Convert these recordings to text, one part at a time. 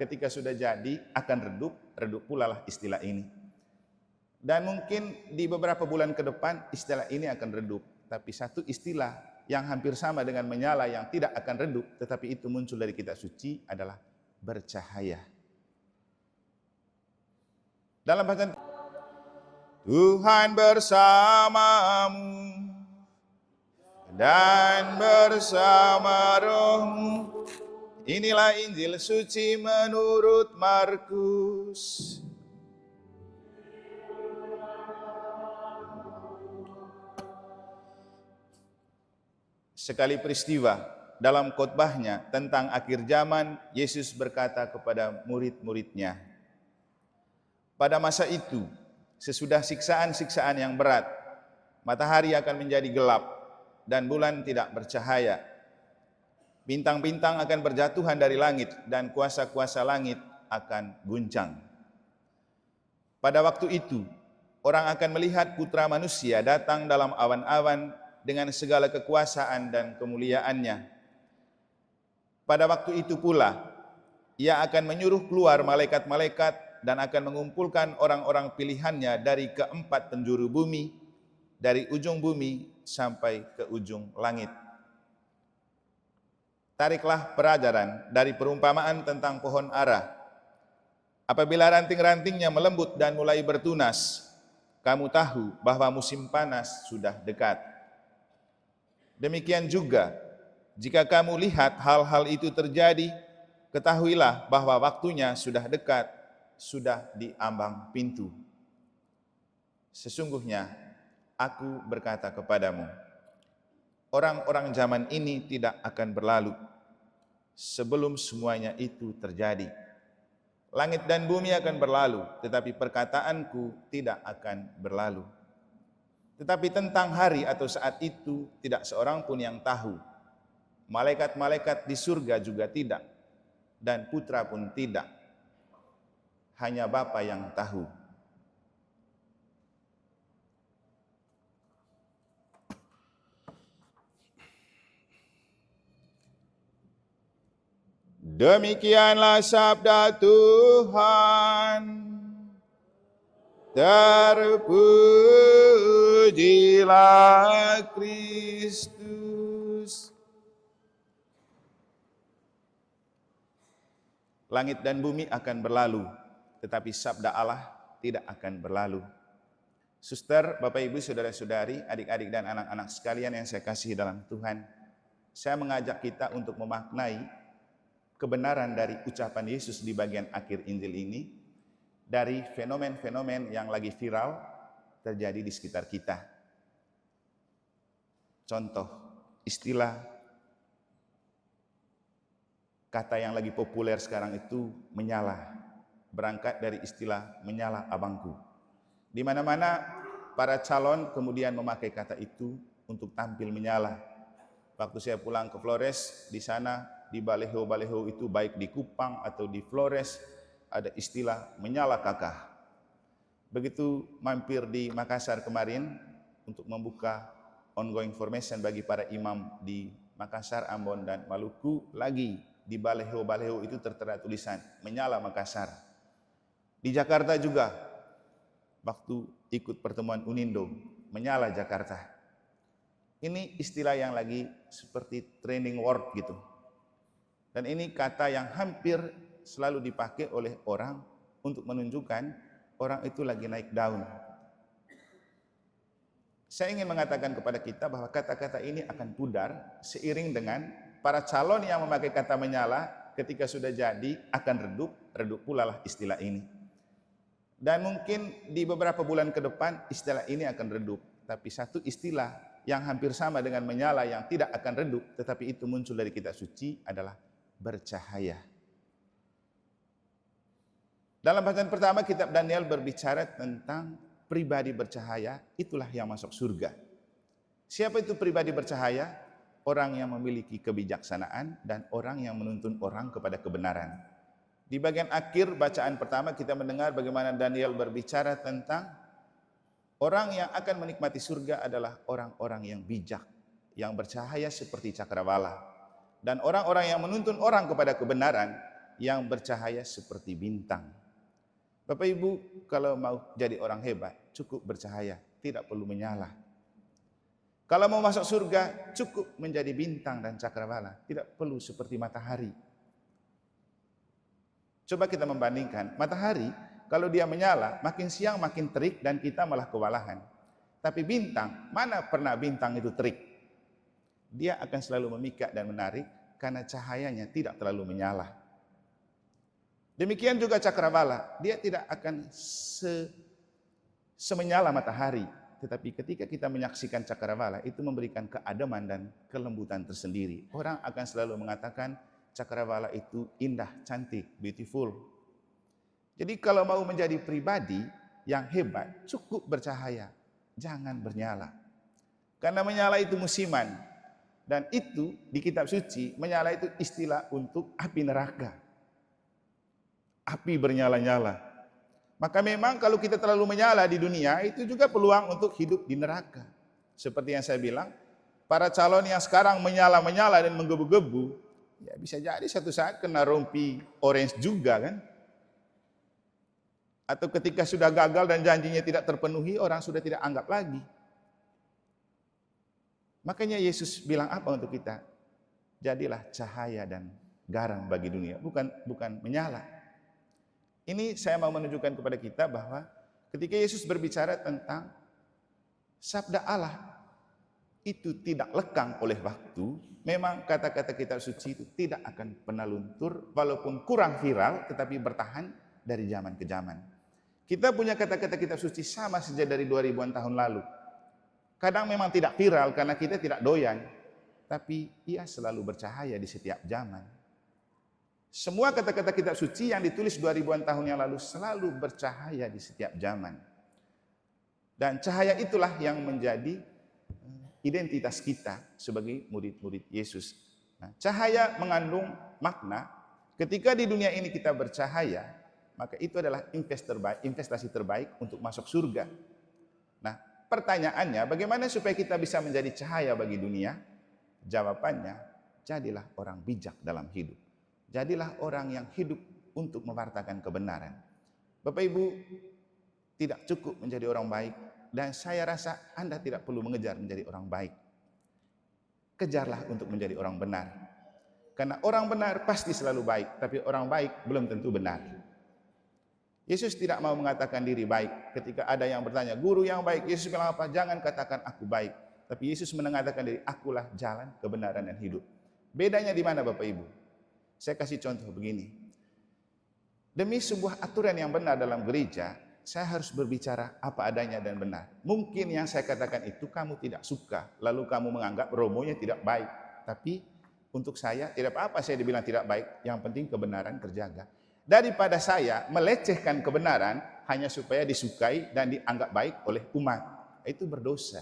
ketika sudah jadi akan redup, redup pula lah istilah ini. Dan mungkin di beberapa bulan ke depan istilah ini akan redup. Tapi satu istilah yang hampir sama dengan menyala yang tidak akan redup, tetapi itu muncul dari kitab suci adalah bercahaya. Dalam bacaan Tuhan bersamamu dan bersama rohmu. Inilah Injil suci menurut Markus. Sekali peristiwa dalam khotbahnya tentang akhir zaman, Yesus berkata kepada murid-muridnya, pada masa itu, sesudah siksaan-siksaan yang berat, matahari akan menjadi gelap dan bulan tidak bercahaya. Bintang-bintang akan berjatuhan dari langit dan kuasa-kuasa langit akan guncang. Pada waktu itu, orang akan melihat Putra Manusia datang dalam awan-awan dengan segala kekuasaan dan kemuliaannya. Pada waktu itu pula, Ia akan menyuruh keluar malaikat-malaikat dan akan mengumpulkan orang-orang pilihannya dari keempat penjuru bumi, dari ujung bumi sampai ke ujung langit. Tariklah pelajaran dari perumpamaan tentang pohon ara. Apabila ranting-rantingnya melembut dan mulai bertunas, kamu tahu bahwa musim panas sudah dekat. Demikian juga, jika kamu lihat hal-hal itu terjadi, ketahuilah bahwa waktunya sudah dekat, sudah di ambang pintu. Sesungguhnya, aku berkata kepadamu, orang-orang zaman ini tidak akan berlalu sebelum semuanya itu terjadi. Langit dan bumi akan berlalu, tetapi perkataanku tidak akan berlalu. Tetapi tentang hari atau saat itu tidak seorang pun yang tahu. Malaikat-malaikat di surga juga tidak, dan putra pun tidak. Hanya Bapa yang tahu. Demikianlah sabda Tuhan. Terpujilah Kristus. Langit dan bumi akan berlalu, tetapi sabda Allah tidak akan berlalu. Suster, Bapak Ibu, Saudara-saudari, adik-adik dan anak-anak sekalian yang saya kasihi dalam Tuhan, saya mengajak kita untuk memaknai kebenaran dari ucapan Yesus di bagian akhir Injil ini dari fenomen-fenomen yang lagi viral terjadi di sekitar kita. Contoh, istilah kata yang lagi populer sekarang itu menyala. Berangkat dari istilah menyala abangku. Di mana-mana para calon kemudian memakai kata itu untuk tampil menyala. Waktu saya pulang ke Flores, di sana di baleho-baleho itu baik di Kupang atau di Flores ada istilah menyala kakak. Begitu mampir di Makassar kemarin untuk membuka ongoing formation bagi para imam di Makassar, Ambon dan Maluku, lagi di baleho-baleho itu tertera tulisan menyala Makassar. Di Jakarta juga, waktu ikut pertemuan Unindo, menyala Jakarta. Ini istilah yang lagi seperti training word gitu. Dan ini kata yang hampir selalu dipakai oleh orang untuk menunjukkan orang itu lagi naik daun. Saya ingin mengatakan kepada kita bahwa kata-kata ini akan pudar seiring dengan para calon yang memakai kata menyala ketika sudah jadi akan redup, redup pula lah istilah ini. Dan mungkin di beberapa bulan ke depan istilah ini akan redup. Tapi satu istilah yang hampir sama dengan menyala yang tidak akan redup, tetapi itu muncul dari kitab suci adalah bercahaya. Dalam bacaan pertama kitab Daniel berbicara tentang pribadi bercahaya, itulah yang masuk surga. Siapa itu pribadi bercahaya? Orang yang memiliki kebijaksanaan dan orang yang menuntun orang kepada kebenaran. Di bagian akhir bacaan pertama kita mendengar bagaimana Daniel berbicara tentang orang yang akan menikmati surga adalah orang-orang yang bijak, yang bercahaya seperti cakrawala. Dan orang-orang yang menuntun orang kepada kebenaran, yang bercahaya seperti bintang. Bapak Ibu, kalau mau jadi orang hebat, cukup bercahaya, tidak perlu menyala. Kalau mau masuk surga, cukup menjadi bintang dan cakrawala, tidak perlu seperti matahari. Coba kita membandingkan, matahari kalau dia menyala, makin siang makin terik dan kita malah kewalahan. Tapi bintang, mana pernah bintang itu terik? Dia akan selalu memikat dan menarik karena cahayanya tidak terlalu menyala. Demikian juga cakrawala, dia tidak akan semenyala matahari. Tetapi ketika kita menyaksikan cakrawala, itu memberikan keademan dan kelembutan tersendiri. Orang akan selalu mengatakan cakrawala itu indah, cantik, beautiful. Jadi kalau mau menjadi pribadi yang hebat, cukup bercahaya, jangan bernyala. Karena menyala itu musiman. Dan itu di kitab suci, menyala itu istilah untuk api neraka. Api bernyala-nyala. Maka memang kalau kita terlalu menyala di dunia, itu juga peluang untuk hidup di neraka. Seperti yang saya bilang, para calon yang sekarang menyala-menyala dan menggebu-gebu, ya bisa jadi satu saat kena rompi orange juga kan. Atau ketika sudah gagal dan janjinya tidak terpenuhi, orang sudah tidak anggap lagi. Makanya Yesus bilang apa untuk kita? Jadilah cahaya dan garam bagi dunia, bukan menyala. Ini saya mau menunjukkan kepada kita bahwa ketika Yesus berbicara tentang sabda Allah itu tidak lekang oleh waktu, memang kata-kata kitab suci itu tidak akan pernah luntur, walaupun kurang viral, tetapi bertahan dari zaman ke zaman. Kita punya kata-kata kitab suci sama sejak dari 2000-an tahun lalu. Kadang memang tidak viral karena kita tidak doyan, tapi ia selalu bercahaya di setiap zaman. Semua kata-kata kitab suci yang ditulis 2000-an tahun yang lalu selalu bercahaya di setiap zaman. Dan cahaya itulah yang menjadi identitas kita sebagai murid-murid Yesus. Nah, cahaya mengandung makna. Ketika di dunia ini kita bercahaya, maka itu adalah investasi terbaik untuk masuk surga. Nah, pertanyaannya, bagaimana supaya kita bisa menjadi cahaya bagi dunia? Jawabannya, jadilah orang bijak dalam hidup. Jadilah orang yang hidup untuk mewartakan kebenaran. Bapak Ibu, tidak cukup menjadi orang baik, dan saya rasa Anda tidak perlu mengejar menjadi orang baik. Kejarlah untuk menjadi orang benar. Karena orang benar pasti selalu baik, tapi orang baik belum tentu benar. Yesus tidak mau mengatakan diri baik. Ketika ada yang bertanya, guru yang baik, Yesus bilang apa? Jangan katakan aku baik. Tapi Yesus mengatakan diri, akulah jalan, kebenaran, dan hidup. Bedanya di mana Bapak Ibu? Saya kasih contoh begini. Demi sebuah aturan yang benar dalam gereja, saya harus berbicara apa adanya dan benar. Mungkin yang saya katakan itu kamu tidak suka, lalu kamu menganggap Romonya tidak baik. Tapi untuk saya tidak apa-apa saya dibilang tidak baik, yang penting kebenaran terjaga. Daripada saya melecehkan kebenaran hanya supaya disukai dan dianggap baik oleh umat, itu berdosa.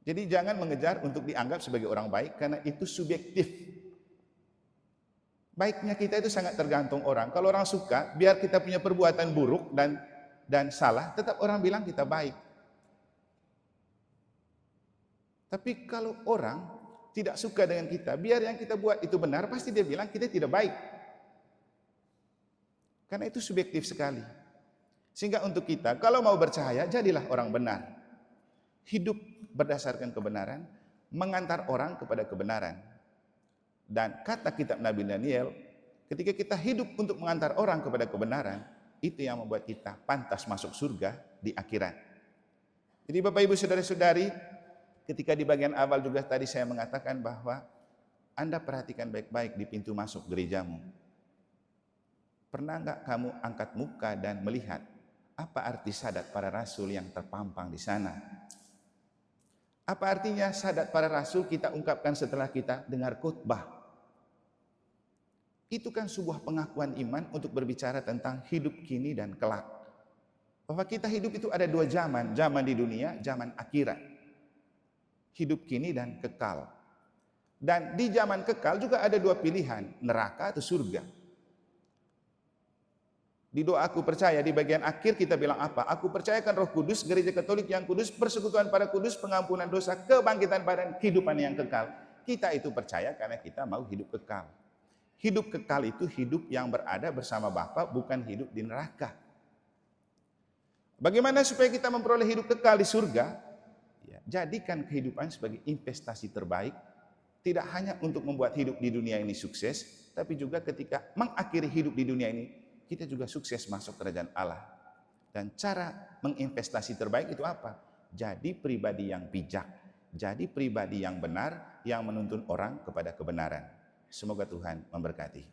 Jadi jangan mengejar untuk dianggap sebagai orang baik karena itu subjektif. Baiknya kita itu sangat tergantung orang. Kalau orang suka, biar kita punya perbuatan buruk dan salah, tetap orang bilang kita baik. Tapi kalau orang tidak suka dengan kita, biar yang kita buat itu benar, pasti dia bilang kita tidak baik. Karena itu subjektif sekali. Sehingga untuk kita, kalau mau bercahaya, jadilah orang benar. Hidup berdasarkan kebenaran, mengantar orang kepada kebenaran. Dan kata kitab Nabi Daniel, ketika kita hidup untuk mengantar orang kepada kebenaran, itu yang membuat kita pantas masuk surga di akhirat. Jadi Bapak Ibu Saudara-saudari, ketika di bagian awal juga tadi saya mengatakan bahwa Anda perhatikan baik-baik di pintu masuk gerejamu. Pernah enggak kamu angkat muka dan melihat apa arti sadat para rasul yang terpampang di sana? Apa artinya sadat para rasul kita ungkapkan setelah kita dengar khotbah? Itu kan sebuah pengakuan iman untuk berbicara tentang hidup kini dan kelak. Bahwa kita hidup itu ada dua zaman, zaman di dunia, zaman akhirat. Hidup kini dan kekal. Dan di zaman kekal juga ada dua pilihan, neraka atau surga. Di doa aku percaya di bagian akhir kita bilang apa? Aku percayakan Roh Kudus, gereja Katolik yang kudus, persekutuan para kudus, pengampunan dosa, kebangkitan badan, kehidupan yang kekal. Kita itu percaya karena kita mau hidup kekal. Hidup kekal itu hidup yang berada bersama Bapa, bukan hidup di neraka. Bagaimana supaya kita memperoleh hidup kekal di surga? Ya, jadikan kehidupan sebagai investasi terbaik, tidak hanya untuk membuat hidup di dunia ini sukses, tapi juga ketika mengakhiri hidup di dunia ini, kita juga sukses masuk kerajaan Allah. Dan cara menginvestasi terbaik itu apa? Jadi pribadi yang bijak, jadi pribadi yang benar, yang menuntun orang kepada kebenaran. Semoga Tuhan memberkati.